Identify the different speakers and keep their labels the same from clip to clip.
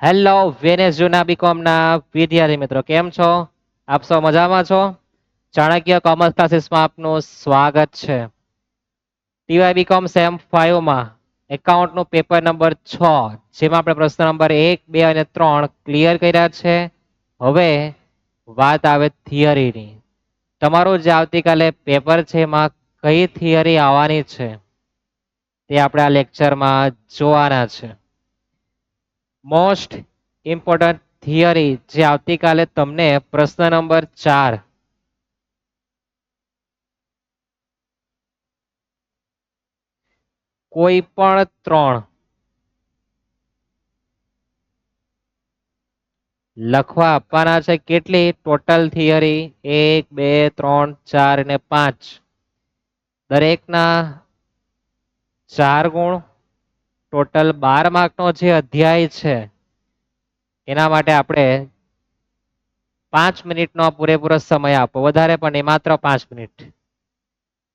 Speaker 1: Hello વેનેસ જૂના BCom ના વિદ્યાર્થી મિત્રો કેમ છો? આપ સૌ મજામાં છો? ચાણક્ય કોમર્સ ક્લાસીસમાં આપનું સ્વાગત છે. ટીવાય બીકોમ સેમ 5 માં એકાઉન્ટ નું પેપર નંબર 6 જેમાં આપણે પ્રશ્ન નંબર 1, 2 અને 3 ક્લિયર કર્યા છે. હવે વાત આવે થિયરીની. તમારું જે આવતીકાલે પેપર છે એમાં કઈ થિયરી આવવાની છે તે આપણે આ લેક્ચરમાં જોવાના છે. મોસ્ટ ઇમ્પોર્ટન્ટ થિયરી જે આવતીકાલે તમને પ્રશ્ન નંબર 4 કોઈ પણ 3 લખવા આપવાના છે. કેટલી ટોટલ થિયરી 1, 2, 3, 4 અને 5 દરેકના 4 ગુણ. ટોટલ 12 માર્કનો જે અધ્યાય છે એના માટે આપણે 5 મિનિટનો પૂરેપૂરો સમય આપો, વધારે પણ નહીં, માત્ર 5 મિનિટ.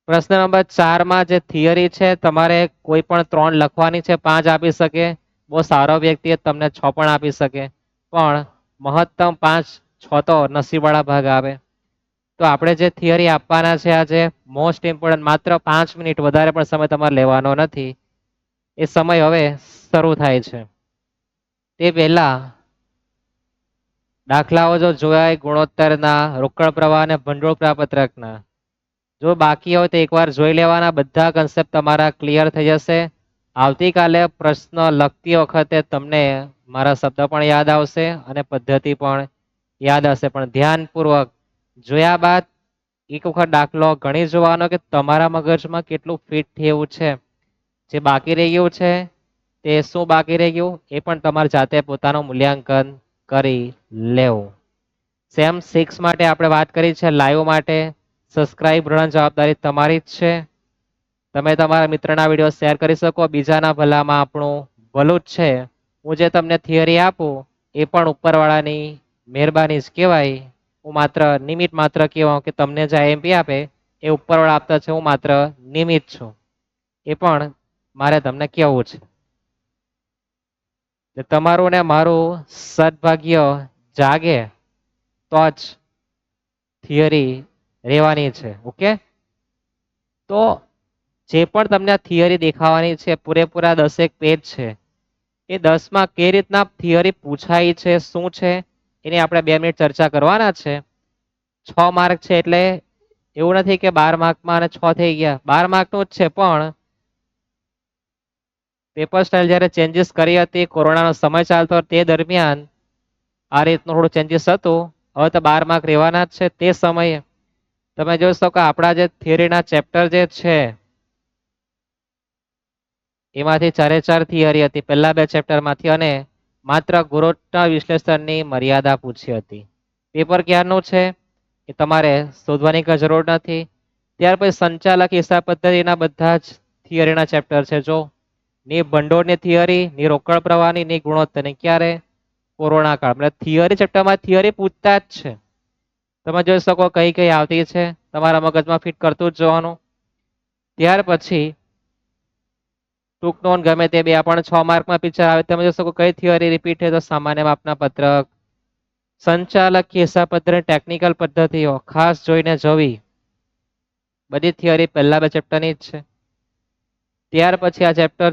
Speaker 1: પ્રશ્ન નંબર 4 માં જે થિયરી છે તમારે કોઈ પણ 3 લખવાની છે. 5 આપી શકે, બહુ સારો વ્યક્તિ તમને 6 પણ આપી શકે, પણ મહત્તમ 5, 6 તો નસીબવાળા ભાગ આવે. તો આપણે જે થિયરી આપવાના છે આજે મોસ્ટ ઇમ્પોર્ટન્ટ, માત્ર 5 મિનિટ, વધારે પણ સમય તમારે લેવાનો નથી. એ સમય હવે શરૂ થાય છે. તે પહેલા દાખલાઓ જો જોયા ગુણોત્તરના, રોકડ પ્રવાહ અને ભંડોળ પ્રાપત્રકના, જો બાકી હોય તો એકવાર જોઈ લેવાના. બધા કન્સેપ્ટ તમારા ક્લિયર થઈ જશે. આવતીકાલે પ્રશ્ન લખતી વખતે તમને મારા શબ્દ પણ યાદ આવશે અને પદ્ધતિ પણ યાદ હશે, પણ ધ્યાનપૂર્વક જોયા બાદ એક વખત દાખલો ગણી જોવાનો કે તમારા મગજમાં કેટલું ફિટ થયું છે. જે બાકી રહી ગયું છે તે શું બાકી રહી ગયું એ પણ તમારે જાતે પોતાનું મૂલ્યાંકન કરી લેવું. સેમ 6 માટે આપણે વાત કરી છે લાઈવ માટે. સબસ્ક્રાઇબ કરવાની જવાબદારી તમારી જ છે. તમે તમારા મિત્રના વિડીયો શેર કરી શકો. બીજાના ભલામાં આપણું ભલું જ છે. હું જે તમને થિયરી આપું એ પણ ઉપરવાળાની મહેરબાની જ કહેવાય. હું માત્ર નિમિત્ત માત્ર કહેવાય કે તમને જે આઈએમપી આપે એ ઉપરવાળા આપતા છે, હું માત્ર નિમિત્ત છું. એ પણ મારે તમને કહેવું છે. તમારું ને મારું સદભાગ્ય જાગે તો જ થિયરી રહેવાની છે. ઓકે, તો જે પણ તમને થિયરી દેખાવાની છે પૂરેપૂરા 10 પેજ છે. એ 10 માં કઈ રીતના થિયરી પૂછાય છે, શું છે, એની આપણે 2 મિનિટ ચર્ચા કરવાના છે. 6 માર્ક છે એટલે એવું નથી કે 12 માર્કમાં અને 6 થઈ ગયા. 12 માર્કનું જ છે, પણ પેપર સ્ટાઇલ જ્યારે ચેન્જીસ કરી હતી, કોરોનાનો સમય ચાલતો તે દરમિયાન આ રીતનું થોડું ચેન્જીસ હતું. હવે તો 12 માર્ક રહેવાના જ છે. તે સમયે તમે જોઈ શકો આપણા જે થિયરીના ચેપ્ટર જે છે એમાંથી 4 થિયરી હતી પહેલા 2 ચેપ્ટરમાંથી, અને માત્ર ગુણોત્તર વિશ્લેષણની મર્યાદા પૂછી હતી. પેપર ક્યારનું છે એ તમારે શોધવાની કઈ જરૂર નથી. ત્યાર પછી સંચાલક હિસાબ પદ્ધતિના બધા જ થિયરીના ચેપ્ટર છે. જો ની ભંડોળની થિયરી, ની રોકડ પ્રવાહની, ની ગુણોત્તરની, ક્યારે? કોરોના કાળ. એટલે થિયરી ચેપ્ટરમાં થિયરી પૂછતા જ છે. તમે જોઈ શકો કઈ કઈ આવતી છે, તમારા મગજમાં ફિટ કરતું જ જવાનું. ત્યાર પછી ટૂંક નોંધ ગમે તે બે પણ 6 માર્કમાં પિક્ચર આવે. તમે જોઈ શકો કઈ થિયરી રિપીટ થાય તો સામાન્ય માપના પત્રક, સંચાલક હિસાબ પદ્ધતિ, ટેકનિકલ પદ્ધતિઓ ખાસ જોઈને જોવી. બધી થિયરી પહેલા 2 ચેપ્ટરની જ છે. ત્યાર પછી આ ચેપ્ટર,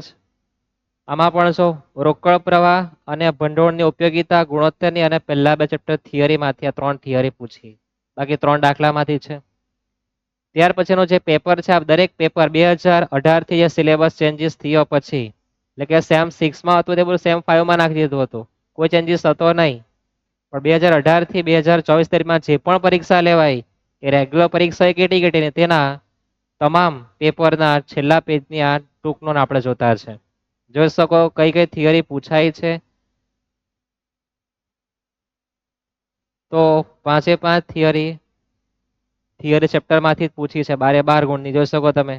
Speaker 1: આમાં પણ જો રોકડ પ્રવાહ અને ભંડોળની ઉપયોગિતા, ગુણોત્તરની અને પહેલા 2 ચેપ્ટર થિયરીમાંથી આ 3 થિયરી પૂછી, બાકી 3 દાખલામાંથી છે. ત્યાર પછીનો જે પેપર છે, આ દરેક પેપર 2018 થી જે સિલેબસ ચેન્જીસ થયો પછી, એટલે કે સેમ 6 માં હતું તે બધું સેમ 5 માં નાખી દીધું હતું. કોઈ ચેન્જીસ હતો નહીં. પણ 2018 થી 2024 દરમિયાન જે પણ પરીક્ષા લેવાય એ રેગ્યુલર પરીક્ષા કેટી તેના તમામ પેપરના છેલ્લા પેજની આ ટૂંક નોંધ આપણે જોતા છે. જોઈ શકો કઈ કઈ થિયરી પૂછાય છે. તો 5 થિયરી ચેપ્ટરમાંથી જ પૂછી છે. 12 ગુણની જોઈ શકો તમે.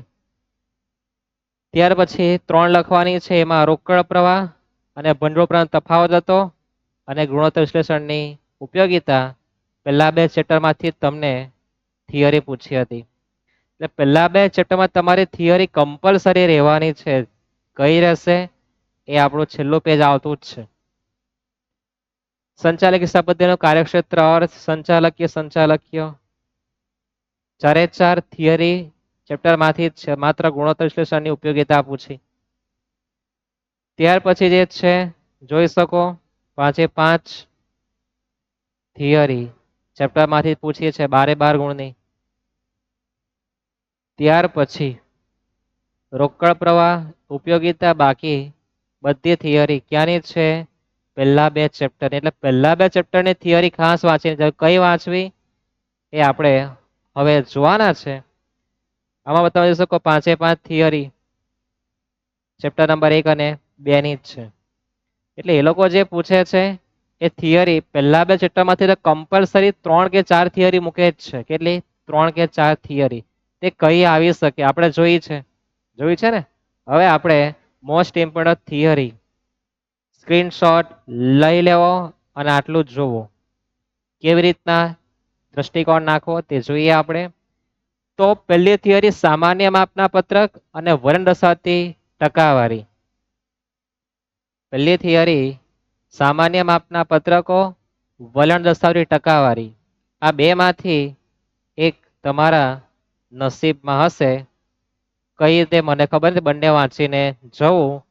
Speaker 1: ત્યાર પછી 3 લખવાની છે. એમાં રોકડ પ્રવાહ અને ભંડોળ પ્રવાહનો તફાવત હતો અને ગુણોત્તર વિશ્લેષણની ઉપયોગિતા. પહેલા 2 ચેપ્ટરમાંથી તમને થિયરી પૂછી હતી. એટલે પહેલા 2 ચેપ્ટરમાં તમારી થિયરી કમ્પલસરી રહેવાની છે. કઈ રહેશે? એ આપણું છેલ્લું પેજ આવતું જ છે. સંચાલક હિસાબ પદ્ધતિનો કાર્યક્ષેત્ર અર્થ સંચાલકીય સંચાલકીય ચારે ચાર થિયરી ચેપ્ટર માંથી જ છે, માત્ર ગુણોત્તર વિશ્લેષણની ઉપયોગિતા પૂછી. ત્યાર પછી જે છે જોઈ શકો 5 થિયરી ચેપ્ટર માંથી પૂછીએ છે 12 ગુણની. ત્યાર પછી રોકડ પ્રવાહ ઉપયોગિતા બાકી બધી થિયરી ક્યાંની છે? પહેલા 2 ચેપ્ટર. એટલે પહેલા 2 ચેપ્ટરની થિયરી ખાસ વાંચીને કઈ વાંચવી એ આપણે હવે જોવાના છે. આમાં બતાવી શકો 5 થિયરી ચેપ્ટર નંબર 1 અને 2 ની જ છે. એટલે એ લોકો જે પૂછે છે એ થિયરી પહેલા 2 ચેપ્ટરમાંથી કમ્પલસરી 3 કે 4 થિયરી મૂકે જ છે. કેટલી? 3 કે 4 થિયરી. તે કઈ આવી શકે આપણે જોઈ છે ને. હવે આપણે મોસ્ટ ઇમ્પોર્ટન્ટ થિયરી સ્ક્રીનશોટ લઈ લેવો અને આટલું જ જોવો. કેવી રીતના દ્રષ્ટિકોણ નાખવો તે જોઈએ આપણે. તો પહેલી થિયરી સામાન્ય માપના પત્રક અને વલણ દર્શાવતી ટકાવારી. પહેલી થિયરી સામાન્ય માપના પત્રકો વલણ દર્શાવતી ટકાવારી. આ બે માંથી એક તમારા નસીબમાં હશે. કઈ રીતે મને ખબર છે, બંને વાંચીને જવું.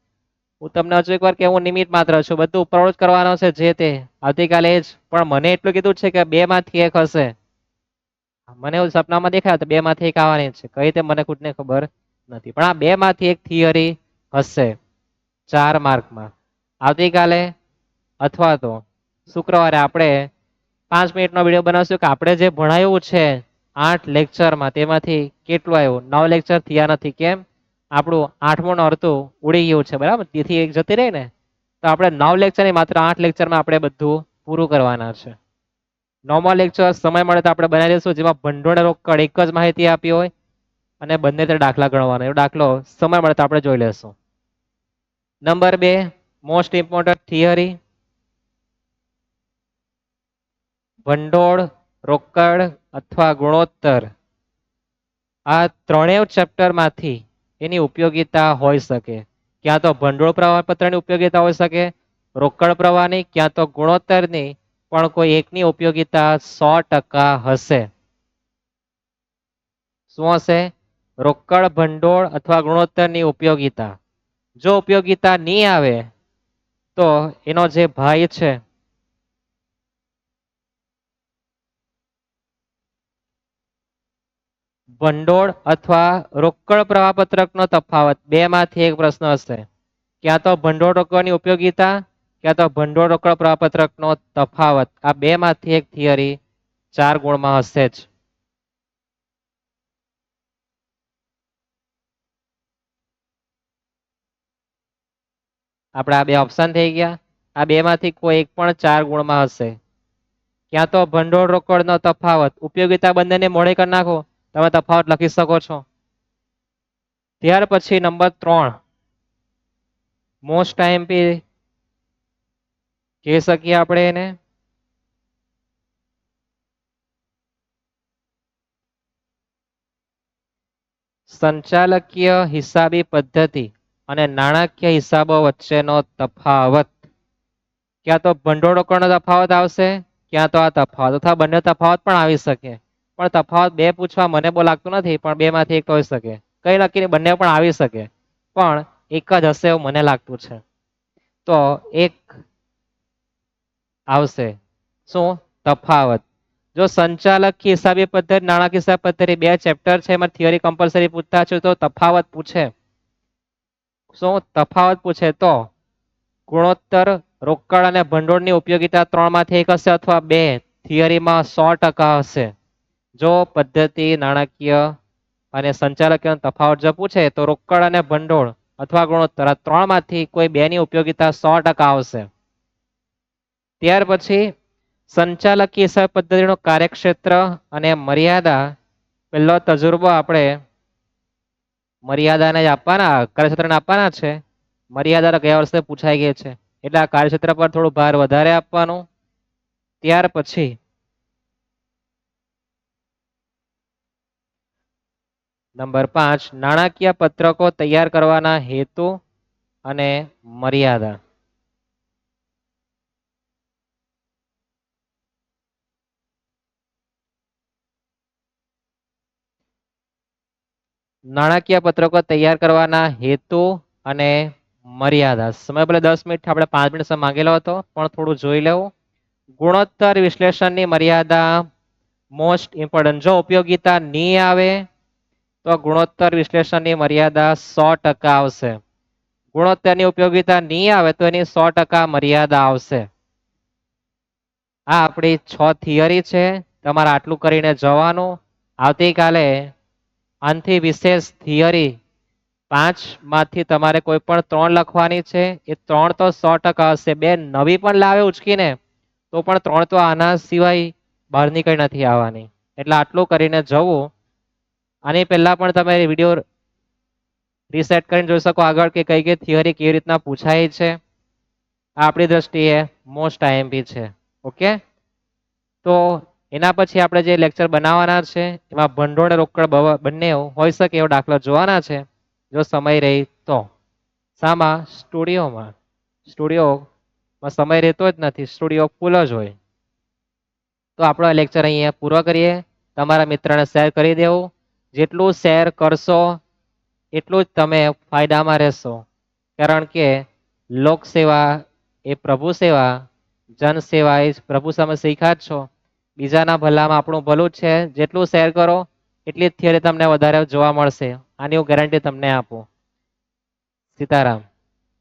Speaker 1: હું તમને હજુ એકવાર કે હું નિમિત્ત માત્ર છું, બધું ઉપરોજ કરવાનો છે જે તે આવતીકાલે જ. પણ મને એટલું કીધું છે કે 2 માંથી 1 હશે. મને એવું સપનામાં દેખાય તો 2 માંથી 1 આવવાની છે. કઈ રીતે મને ખુદને ખબર નથી, પણ આ 2 માંથી 1 થિયરી હશે 4 માર્કમાં. આવતીકાલે અથવા તો શુક્રવારે આપણે 5 મિનિટનો વિડીયો બનાવશું કે આપણે જે ભણાયું છે 8 લેક્ચરમાં તેમાંથી કેટલું આવ્યું. 9 લેક્ચર થયા નથી. કેમ? આપણું 8મું નોરતું ઉડી ગયું છે, બરાબર. તેથી એક જતી રહી ને, તો આપણે 9 લેક્ચર નહીં માત્ર 8 લેક્ચરમાં આપણે બધું પૂરું કરવાના છે. 9મો લેક્ચર સમય મળે તો આપણે બનાવી દઈશું, જેમાં ભંડોળ રોકડ એક જ માહિતી આપી હોય અને બંને તે દાખલા ગણવાનો. એવો દાખલો સમય મળે તો આપણે જોઈ લેશું. નંબર 2 મોસ્ટ ઇમ્પોર્ટન્ટ થિયરી ભંડોળ રોકડ અથવા ગુણોત્તર. આ ત્રણેય ચેપ્ટરમાંથી એની ઉપયોગિતા હોઈ શકે. ક્યાં તો ભંડોળ પ્રમાણપત્રની ઉપયોગિતા હોઈ શકે, રોકડ પ્રવાહની, ક્યાં તો ગુણોત્તરની. પણ કોઈ એકની ઉપયોગિતા 100% હશે. શું હશે? રોકડ, ભંડોળ અથવા ગુણોત્તરની ઉપયોગિતા. જો ઉપયોગિતા નહીં આવે તો એનો જે ભાઈ છે ભંડોળ અથવા રોકડ પ્રવાહપત્રકનો તફાવત, 2 માંથી 1 પ્રશ્ન હશે. ક્યાં તો ભંડોળ રોકવાની ઉપયોગિતા, ક્યાં તો ભંડોળ રોકડ પ્રવાહપત્રકનો તફાવત. આ 2 માંથી 1 થિયરી 4 ગુણમાં હશે જ. આપણે આ 2 ઓપ્શન થઈ ગયા. આ 2 માંથી કોઈ એક પણ 4 ગુણમાં હશે. ક્યાં તો ભંડોળ રોકડનો તફાવત, ઉપયોગિતા બંનેને મોડે કરી નાખો, તમે તફાવત લખી શકો છો. ત્યાર પછી નંબર 3 મોસ્ટ આઈએમપી કહી શકીએ આપણે એને. સંચાલકીય હિસાબી પદ્ધતિ અને નાણાકીય હિસાબો વચ્ચેનો તફાવત. ક્યાં તો ભંડોળ રોકડનો તફાવત આવશે, ક્યાં તો આ તફાવત, અથવા બંને તફાવત પણ આવી શકે. પણ તફાવત 2 પૂછવા મને બહુ લાગતું નથી, પણ 2 માંથી 1 હોઈ શકે. કઈ નક્કી નહીં, બંને પણ આવી શકે, પણ એક જ હશે એવું મને લાગતું છે. તો એક આવશે. શું? તફાવત. જો સંચાલક હિસાબી પદ્ધતિ, નાણાકીય હિસાબ પદ્ધતિ 2 ચેપ્ટર છે, એમાં થિયરી કમ્પલસરી પૂછતા છે. તો તફાવત પૂછે. શું તફાવત પૂછે તો ગુણોત્તર, રોકડ અને ભંડોળની ઉપયોગિતા 3 માંથી 1 હશે અથવા 2 થિયરીમાં 100% હશે. જો પદ્ધતિ, નાણાકીય અને સંચાલકીય તફાવત જો પૂછે તો રોકડ અને ભંડોળ અથવા ગુણોત્તર આ 3 માંથી કોઈ 2 ની ઉપયોગિતા 100% આવશે. ત્યાર પછી સંચાલકીય હિસાબ પદ્ધતિનો કાર્યક્ષેત્ર અને મર્યાદા. પહેલો તજુર્બો આપણે મર્યાદાને આપવાના, કાર્યક્ષેત્રને આપવાના છે. મર્યાદા ગયા વર્ષે પૂછાઈ ગઈ છે, એટલે આ કાર્યક્ષેત્ર પર થોડું ભાર વધારે આપવાનું. ત્યાર પછી નંબર 5 નાણાકીય પત્રકો તૈયાર કરવાના હેતુ અને મર્યાદા. નાણાકીય પત્રકો તૈયાર કરવાના હેતુ અને મર્યાદા. સમય ભલે 10 મિનિટ, આપણે 5 મિનિટ સમય માંગેલો હતો, પણ થોડું જોઈ લેવું. ગુણોત્તર વિશ્લેષણની મર્યાદા મોસ્ટ ઇમ્પોર્ટન્ટ. જો ઉપયોગિતા નહીં આવે તો ગુણોત્તર વિશ્લેષણની મર્યાદા 100% આવશે. ગુણોત્તરની ઉપયોગિતા નહીં આવે તો એની 100% મર્યાદા આવશે. આ આપણી 6 થિયરી છે. તમારે આટલું કરીને જવાનું. આવતીકાલે આનાથી વિશેષ થિયરી 5 માંથી તમારે કોઈ પણ 3 લખવાની છે. એ 3 તો 100% હશે. 2 નવી પણ લાવે ઉચકીને તો પણ 3 તો આના સિવાય બહાર નીકળી નથી આવવાની. એટલે આટલું કરીને જવું. આની પહેલા પણ તમે વિડીયો રીસેટ કરીને જોઈ શકો આગળ કે કઈ કઈ થિયરી કેવી રીતના પૂછાય છે. આ આપણી દ્રષ્ટિએ મોસ્ટ આઈએમપી છે. ઓકે, તો એના પછી આપણે જે લેક્ચર બનાવવાના છે એમાં ભંડોળ રોકડ બંને હોઈ શકે એવો દાખલો જોવાના છે, જો સમય રહી તો. સામા? સ્ટુડિયોમાં. સ્ટુડિયોમાં સમય રહેતો જ નથી, સ્ટુડિયો ફૂલ જ હોય. તો આપણો લેક્ચર અહીંયા પૂરો કરીએ. તમારા મિત્રને શેર કરી દેવું. જેટલું શેર કરશો એટલું જ તમે ફાયદામાં રહેશો. કારણ કે લોકસેવા એ પ્રભુ સેવા, જન સેવા એ પ્રભુ સામે શીખ્યા જ છો. બીજાના ભલામાં આપણું ભલું જ છે. જેટલું શેર કરો એટલી જ થિયરી તમને વધારે જોવા મળશે. આની હું ગેરંટી તમને આપું. સીતારામ.